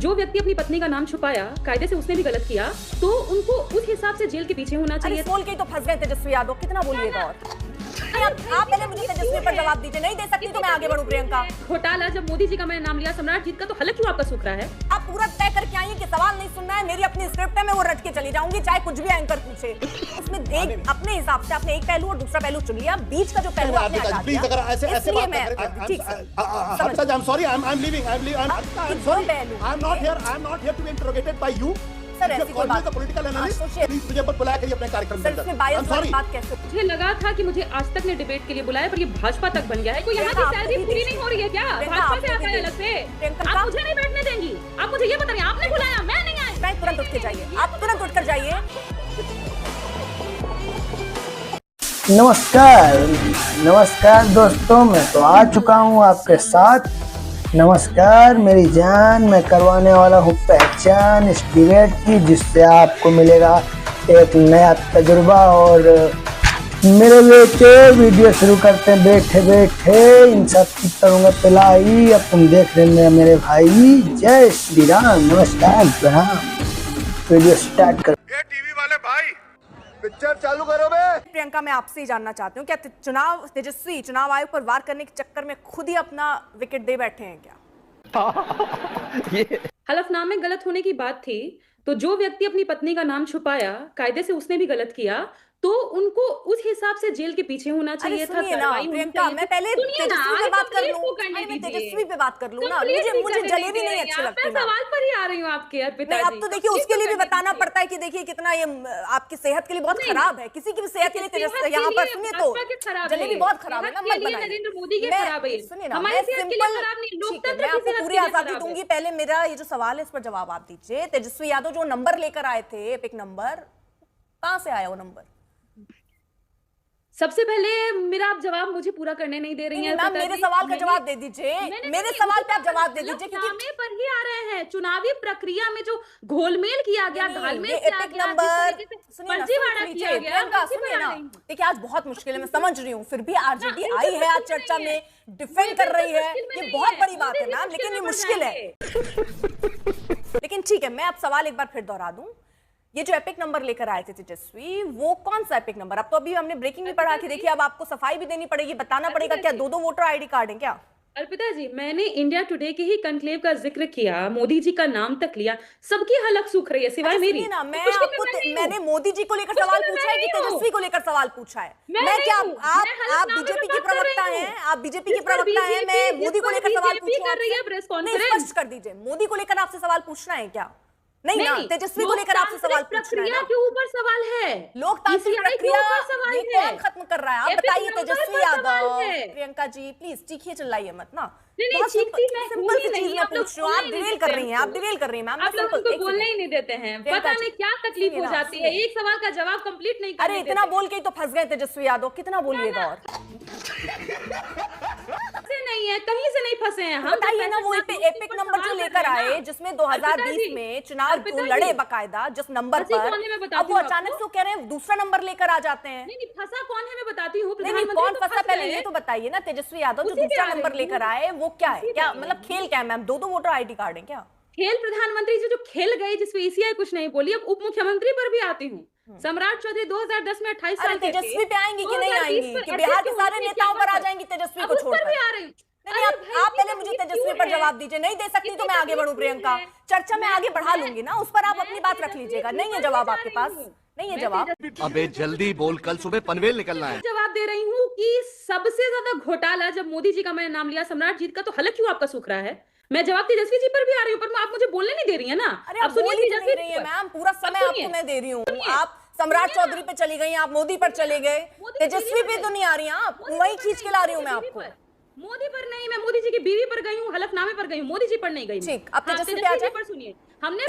जो व्यक्ति अपनी पत्नी का नाम छुपाया, कायदे से उसने भी गलत किया, तो उनको उस हिसाब से जेल के पीछे होना चाहिए। बोल के ही तो फंस गए तेजस्वी यादव, कितना बोलिएगा और आप पहले मुझे तेजस्वी पर जवाब दीजिए। नहीं दे सकती तो मैं आगे बढ़ूं। प्रियंका, घोटाला जब मोदी जी का मैंने नाम लिया, सम्राट जीत का, तो हलक क्यों आपका सूख रहा है? आप पूरा तय करके आई कि सवाल नहीं सुनना है, मेरी अपनी स्क्रिप्ट है, मैं वो रट के चली जाऊंगी चाहे कुछ भी एंकर पूछे। उसमें एक अपने हिसाब से आपने एक पहलू और दूसरा पहलू चुन लिया, बीच का जो पहलू आपने हटा दिया। प्लीज अगर ऐसे इसलिए मैं ठीक है, I am sorry, I am leaving, I am not here to be interrogated by you. Political analyst, please मुझे पर बुलाया करिए अपने कार्यक्रम में। मुझे लगा था कि मुझे आज तक ने डिबेट के लिए बुलाया, पर ये भाजपा तक बन गया है। कोई यहाँ की सैलरी पूरी नहीं हो रही है क्या? भाजपा से आता है अलग से। आप मुझे नहीं बैठने देंगी। आप मुझे ये बताइए, आपने बुलाया, मैं नहीं आई। तुरंत उठ के जाइए, आप तुरंत उठकर जाइए। नमस्कार दोस्तों, मैं तो आ चुका हूँ आपके साथ। नमस्कार मेरी जान, मैं करवाने वाला हूँ पहचान इस डिबेट की, जिससे आपको मिलेगा एक नया तजुर्बा। और मेरे बेटे वीडियो शुरू करते हैं बैठे बैठे, इन सब की करूँगा पिलाई। अब तुम देख रहे हैं मेरे भाई। जय श्री राम, नमस्कार, प्रणाम। वीडियो स्टार्ट करो। टीवी वाले भाई, पिक्चर चालू करो बे। प्रियंका, मैं आपसे ही जानना चाहती हूँ, क्या तेजस्वी चुनाव आयोग पर वार करने के चक्कर में खुद ही अपना विकेट दे बैठे हैं क्या? हलफनामे गलत होने की बात थी, तो जो व्यक्ति अपनी पत्नी का नाम छुपाया, कायदे से उसने भी गलत किया, तो उनको उस हिसाब से जेल के पीछे होना चाहिए था। प्रियंका, मैं पहले तेजस्वी पे बात कर लूं। मैं तेजस्वी पे बात कर लूं ना। मुझे जलेबी नहीं अच्छी लगती। मैं सवाल पर ही आ रही हूं आपके अर्पिता जी। अब तो देखिए उसके लिए भी बताना पड़ता है कि देखिए कितना ये आपकी सेहत के लिए बहुत खराब है। किसी की भी सेहत के लिए तेजस्वी यहाँ पर सुनिए तो जलेबी बहुत खराब है ना, मत बनाइए। नरेंद्र मोदी के खराब है। सुनिए ना, मैं सिंपल, मैं आपको पूरी आजादी दूंगी। पहले मेरा ये जो सवाल है इस पर जवाब आप दीजिए। तेजस्वी यादव जो नंबर लेकर आए थे, एपिक नंबर, कहाँ से आया वो नंबर? सबसे पहले मेरा आप जवाब मुझे पूरा करने नहीं दे रही हैं। मैम, मेरे सवाल का जवाब दे दीजिए। मेरे सवाल पे आप जवाब दे दीजिए, क्योंकि पर ही आ रहे हैं चुनावी प्रक्रिया में जो घोलमेल किया गया, घालमेल किया गया, फर्जीवाड़ा किया गया। सुनिए ना, देखिए आज बहुत मुश्किल है, मैं समझ रही हूँ, फिर भी आरजेडी आई है आज चर्चा में, डिफेंड कर रही है। ये बहुत बड़ी बात है मैम, लेकिन ये मुश्किल है। लेकिन ठीक है, मैं अब सवाल एक बार फिर दोहरा दूं। ये जो एपिक नंबर लेकर आए थे तेजस्वी, वो कौन सा एपिक नंबर? अब तो अभी हमने ब्रेकिंग में पढ़ा कि देखिए अब आपको सफाई भी देनी पड़ेगी, बताना पड़ेगा क्या दो वोटर आईडी कार्ड है क्या? अर्पिता जी, मैंने इंडिया टुडे के ही कनक्लेव का जिक्र किया, मोदी जी का नाम तक लिया, सबकी हलक सूख रही है सिवाय मेरी। ना, मैंने मोदी जी को लेकर सवाल पूछा है कि तेजस्वी को लेकर सवाल पूछा है? मैं क्या आप बीजेपी की प्रवक्ता हैं? आप बीजेपी की प्रवक्ता हैं, मैं मोदी को लेकर सवाल पूछूं? नहीं, स्पष्ट कर दीजिए, मोदी को लेकर आपसे सवाल पूछना है क्या? नहीं ना, तेजस्वी को लेकर आपसे सवाल पूछना है ना। के ऊपर सवाल है, लोकतांत्रिक प्रक्रिया ये कौन खत्म कर रहा है? आप बताइए तेजस्वी यादव। प्रियंका जी प्लीज चीखिए, चिल्लाइए मत ना। बहुत सिंपल सी चीज मैं पूछ रही हूँ, आप डिरेल कर रही हैं, आप डिरेल कर रही हैं मैम। आप लोग उनको बोलने ही नहीं देते हैं, पता नहीं क्या तकलीफ हो जाती है, एक सवाल का जवाब कंप्लीट नहीं करने देते। अरे इतना बोल के ही तो फंस गए तेजस्वी यादव, कितना बोलिएगा और? नहीं है, कहीं से नहीं फंसे हैं हम। बताइए ना, वो एपिक नंबर जो लेकर आए जिसमें 2020 में चुनाव लड़े बकायदा, जिस नंबर पर, अब वो अचानक से कह रहे हैं दूसरा नंबर लेकर आ जाते हैं। नहीं, फंसा कौन है मैं बताती हूँ। नहीं, कौन फंसा पहले ये तो बताइए ना। तेजस्वी यादव जो दूसरा नंबर लेकर आए वो क्या है? क्या मतलब खेल क्या है मैम? दो वोटर आईडी कार्ड है क्या? खेल प्रधानमंत्री जी जो खेल गए, जिसमें ईसीआई कुछ नहीं बोली। अब उप मुख्यमंत्री पर भी आती हूँ। सम्राट चौधरी 2010 में 28 साल के थे। तेजस्वी पे आएंगी कि नहीं आएंगी? कि बिहार के सारे नेताओं पर आ जाएंगी तेजस्वी को छोड़कर? भी आ रही। नहीं, आप पहले मुझे तेजस्वी पर जवाब दीजिए। नहीं दे सकती तो मैं आगे बढ़ूं। प्रियंका, चर्चा में आगे बढ़ा लूंगी ना, उस पर आप अपनी बात रख लीजिएगा। नहीं है जवाब आपके पास? नहीं है जवाब? अबे जल्दी बोल, कल सुबह पनवेल निकलना है। जवाब दे रही हूँ कि सबसे ज्यादा घोटाला जब मोदी जी का मैंने नाम लिया, सम्राट जीत का, तो हलक क्यों आपका सूख रहा है? मैं जवाब तेजस्वी जी पर भी आ रही हूँ, पर आप मुझे बोलने नहीं दे रही है ना। अरे आप बोल ही नहीं रही है मैम, पूरा समय आपको मैं दे रही हूँ। आप सम्राट चौधरी पे चली गई, आप मोदी पर चले गए, तेजस्वी पे तो नहीं आ रही हैं आप। वही खींच के ला रही हूँ मैं आपको। मोदी पर नहीं, मैं मोदी जी की बीवी पर गई हूँ, हलफनामे पर गई हूँ, मोदी जी पर नहीं गई। ठीक, अब तेजस्वी पे आ जाए। सुनिए, हमने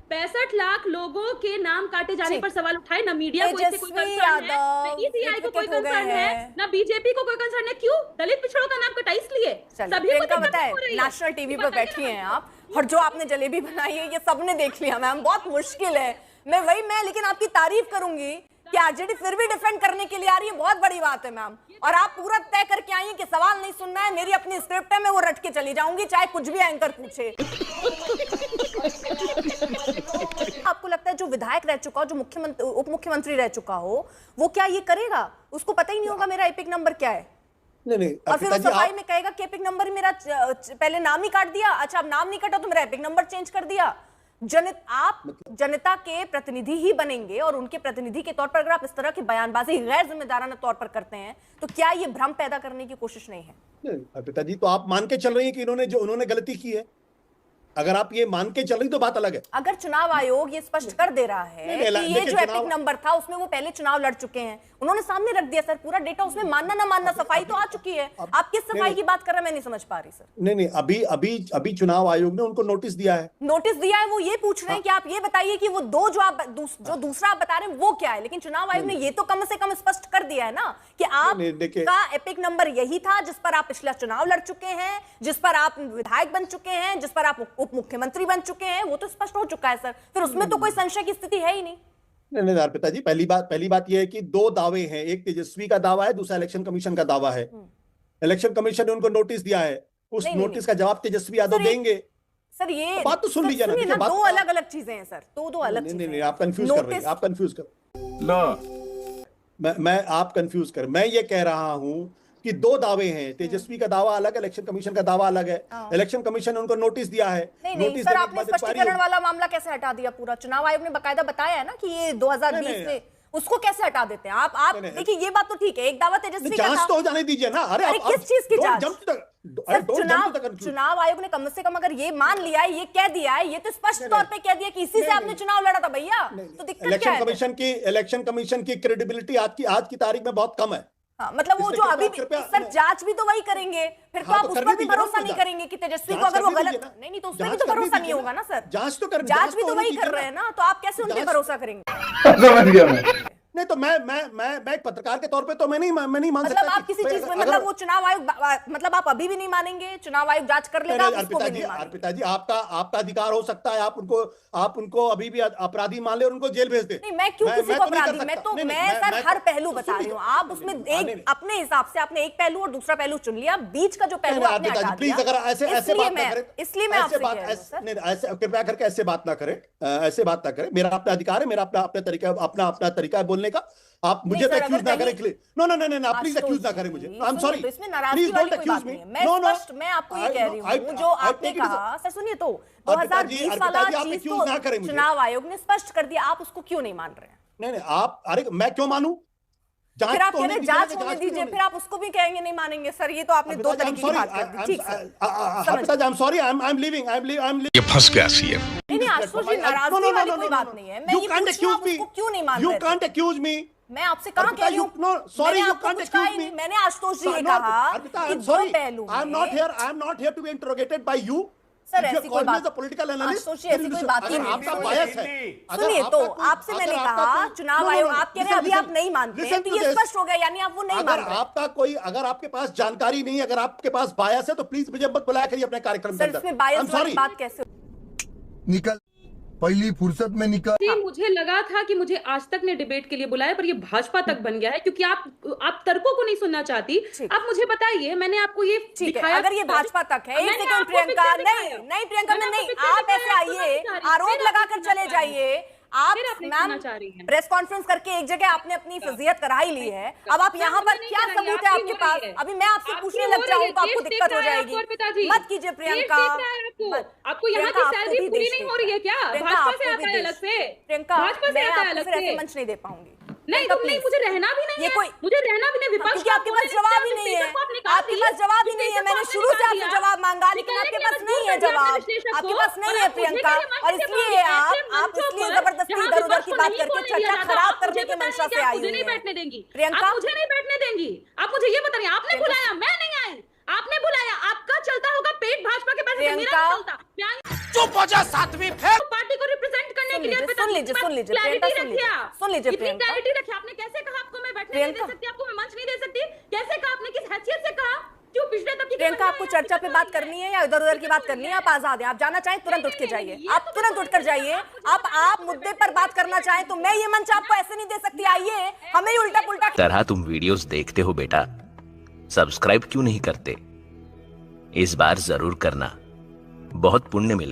65 लाख लोगों के नाम काटे जाने पर सवाल उठाए। ना मीडिया को इससे कोई कंसर्न है, ना ईसीआई को कोई कंसर्न है, ना बीजेपी को कोई कंसर्न है। क्यों क्यों पिछड़ों का नाम कटा? इसलिए सभी को पता है। नेशनल टीवी पर बैठी हैं आप, और जो आपने जलेबी बनाई है ये सबने देख लिया मैम। बहुत मुश्किल है, मैं लेकिन आपकी तारीफ करूंगी कि आरजेडी फिर भी डिफेंड करने के लिए आ रही है, बहुत बड़ी बात है मैम। और आप पूरा तय करके आई हैं कि सवाल नहीं सुनना है, मेरी अपनी स्क्रिप्ट है, मैं वो रट के चली जाऊंगी चाहे कुछ भी एंकर पूछे। आपको लगता है जो विधायक रह चुका हो, जो मुख्यमंत्री उप मुख्यमंत्री रह चुका हो, वो क्या ये करेगा? उसको पता ही नहीं होगा मेरा एपिक नंबर क्या है। नहीं, और फिर सफाई में कहेगा कि एपिक नंबर मेरा पहले नाम ही काट दिया, अच्छा अब नाम नहीं कटा तो मेरा एपिक नंबर चेंज कर दिया। आप जनता के प्रतिनिधि ही बनेंगे और उनके प्रतिनिधि के तौर पर अगर आप इस तरह की बयानबाजी गैर जिम्मेदाराना तौर पर करते हैं तो क्या ये भ्रम पैदा करने की कोशिश नहीं है? अर्पिता जी, तो आप मान के चल रही हैं कि उन्होंने गलती की है। अगर आप ये मान के चल रही तो बात अलग है। अगर चुनाव आयोग ये स्पष्ट कर दे रहा है कि ये जो एपिक नंबर था उसमें वो पहले चुनाव लड़ चुके हैं, उन्होंने सामने रख दिया सर पूरा डेटा, उसमें मानना ना मानना सफाई तो आ चुकी है। आप किस सफाई की बात कर रहे हैं मैं नहीं समझ पा रही सर। नहीं, अभी चुनाव आयोग ने उनको नोटिस दिया है। नोटिस दिया है, वो ये पूछ रहे हैं कि आप ये बताइए कि वो दो जो दूसरा आप बता रहे हैं वो क्या है, लेकिन चुनाव आयोग ने ये तो कम से कम स्पष्ट कर दिया है ना कि आपका एपिक नंबर यही था जिस पर आप पिछला चुनाव लड़ चुके हैं, जिस पर आप विधायक बन चुके हैं, जिस पर आप उप मुख्यमंत्री बन चुके हैं, वो तो स्पष्ट हो चुका है सर। फिर उसमें तो कोई संशय की स्थिति है ही नहीं। नहीं अर्पिता जी, पहली बात यह है कि दो दावे हैं, एक तेजस्वी का दावा है, दूसरा इलेक्शन कमीशन का दावा है। इलेक्शन कमीशन ने उनको नोटिस दिया है, उस नोटिस का जवाब तेजस्वी यादव देंगे। सर ये बात तो सुन लीजिए ना, दो अलग अलग चीजें हैं सर, दो अलग चीजें। नहीं, आप कंफ्यूज कर रहे हैं, आप कंफ्यूज कर आप कंफ्यूज कर। मैं ये कह रहा हूं कि दो दावे हैं, तेजस्वी का दावा अलग है, इलेक्शन कमीशन का दावा अलग है। इलेक्शन कमीशन ने उनको नोटिस दिया है। नहीं सर, आपने स्पष्टीकरण वाला मामला कैसे हटा दिया? पूरा चुनाव आयोग ने बकायदा बताया है ना कि ये 2020 में, उसको कैसे हटा देते हैं आप? देखिए ये बात तो ठीक है, एक दावा तेजस्वी का जांच तो हो जाने दीजिए ना। अरे किस चीज की जांच? चुनाव आयोग ने कम से कम अगर ये मान लिया है, ये कह दिया है, ये तो स्पष्ट तौर पे कह दिया कि इसी से आपने चुनाव लड़ा था भैया, तो दिक्कत क्या है? इलेक्शन कमीशन की क्रेडिबिलिटी आज की तारीख में बहुत कम है। हाँ, मतलब वो जो अभी सर जांच भी तो वही करेंगे, फिर तो आप उस पर भी भरोसा नहीं करेंगे कि तेजस्वी को अगर वो गलत नहीं तो उसमें भी तो भरोसा नहीं होगा ना सर। जांच भी तो वही कर रहे हैं ना, तो आप कैसे उन पर भरोसा करेंगे? समझ गया मैं। नहीं तो मैं एक पत्रकार के तौर पे तो मैं नहीं मान सकता। मतलब आप किसी चीज में, मतलब वो चुनाव आयोग, मतलब आप अभी भी नहीं मानेंगे चुनाव आयोग जांच कर लेगा? अर्पिता जी, आपका अधिकार हो सकता है, आप उनको अभी भी अपराधी मान ले और उनको जेल भेज दे। नहीं, मैं क्यों किसी को अपराधी? मैं सर हर पहलू बता रही हूँ। आप उसमें एक अपने हिसाब से आपने एक पहलू और दूसरा पहलू चुन लिया, बीच का जो पहलू आपने हटा दिया। प्लीज अगर ऐसे बात ना करें, इसलिए मैं आपसे कह रही हूं सर, ऐसे कृपया करके ऐसे बात ना करें। मेरा अपना अधिकार है, मेरा अपना तरीका है बोलने का। आप मुझे एक्यूज ना करें। नो, प्लीज एक्यूज ना करें मुझे। I am sorry, please don't accuse me. मैं आपको ये कह रही हूँ जो आपने कहा सर, सुनिए तो 2020 वाला चीज तो चुनाव आयोग ने स्पष्ट कर दिया, आप उसको क्यों नहीं मान रहे हैं? नहीं, आप, अरे मैं क्यों मानूं? फिर आप कह रहे जांच होने दीजिए, फिर आप उसको भी कहेंगे नहीं मानेंगे। सर ये तो आपने दो तरीके की बात कर दी। ठीक sir, I am sorry, I am leaving. ये फंस गया सीएम। नहीं आशुतोष जी, नाराजगी वाली कोई बात नहीं है। मैं ये पूछ रही हूं आप उसको क्यों नहीं मान रहे? You can't accuse me. मैं आपसे कहां कह रही हूं? Sorry, you can't accuse me. मैंने आशुतोष जी ये कहा कि दो पहलू। I am not here to be interrogated by you. Sir ऐसी कोई बात, पॉलिटिकल एनालिस्ट, ऐसी कोई बात ही नहीं। आपका बायस है। सुनिए तो आपसे मैंने कहा चुनाव आयोग, आप कह रहे हैं अभी आप नहीं मानते हैं, तो ये स्पष्ट हो गया यानी आप वो नहीं मान रहे। अगर आपके पास जानकारी नहीं, अगर आपके पास बायस है तो प्लीज मुझे मत बुलाया करिए अपने कार्यक्रम में। इसमें बायस वाली बात कैसे? निकल पहली फुर्सत में निकल। मुझे लगा था कि मुझे आज तक ने डिबेट के लिए बुलाया, पर ये भाजपा तक बन गया है क्योंकि आप तर्कों को नहीं सुनना चाहती। आप मुझे बताइए, मैंने आपको ये दिखाया। अगर ये भाजपा तक है, एक सेकंड प्रियंका, नहीं प्रियंका में नहीं, आप ऐसे आइए, आरोप लगाकर चले जाइए। आप मैम प्रेस कॉन्फ्रेंस करके एक जगह आपने अपनी फजीयत करा ही ली है, अब आप यहाँ पर क्या सबूत है आपके पास? अभी मैं आपसे पूछने लग जाऊँ तो आपको दिक्कत हो जाएगी। मत कीजिए प्रियंका। आपको यहाँ की सैलरी पूरी नहीं हो रही है क्या? भाजपा से आता है अलग से। प्रियंका, मैं आपको फिर ऐसे मंच नहीं दे पाऊंगी। नहीं, तुम नहीं, मुझे रहना भी नहीं है, मुझे रहना भी नहीं। विपक्ष की आपके पास जवाब ही नहीं है, आपके पास जवाब ही नहीं है। मैंने शुरू से आपसे जवाब मांगा, लेकिन आपके पास नहीं है जवाब, आपके पास नहीं है प्रियंका। और इसलिए आप इसलिए जबरदस्ती इधर उधर की बात करके चर्चा खराब करने के मंशा से आई नहीं बैठने देंगी प्रियंका, मुझे नहीं बैठने देंगी। आप मुझे ये बता रही हैं, आपने बुलाया, मैं नहीं आई, आपने बुलाया। आपका चलता होगा पेट भाजपा के पैसे, मेरा नहीं चलता। चुप हो जा, सातवीं फेर। पार्टी को रिप्रेजेंट करने के लिए सुन लीजिए प्रियंका, सुन लीजिए प्रियंका। क्लैरिटी रखिए। आपने कैसे कहा आपको मैं बैठने नहीं दे सकती, आपको मैं मंच नहीं दे सकती? कैसे कहा आपने, किस हैसियत से कहा? क्यों पिछले तक की प्रियंका, आपको चर्चा पे बात करनी है या इधर उधर की बात करनी है, आप आजाद हैं। आप जाना चाहें तुरंत उठ के जाइए, आप तुरंत उठकर जाइए। आप मुद्दे पर बात करना चाहें तो मैं ये मंच आपको ऐसे नहीं दे सकती। आइए, हमें ही उल्टा पुल्टा तरह तुम वीडियोस देखते हो बेटा, सब्सक्राइब क्यों नहीं करते? इस बार जरूर करना, बहुत पुण्य मिलेगा।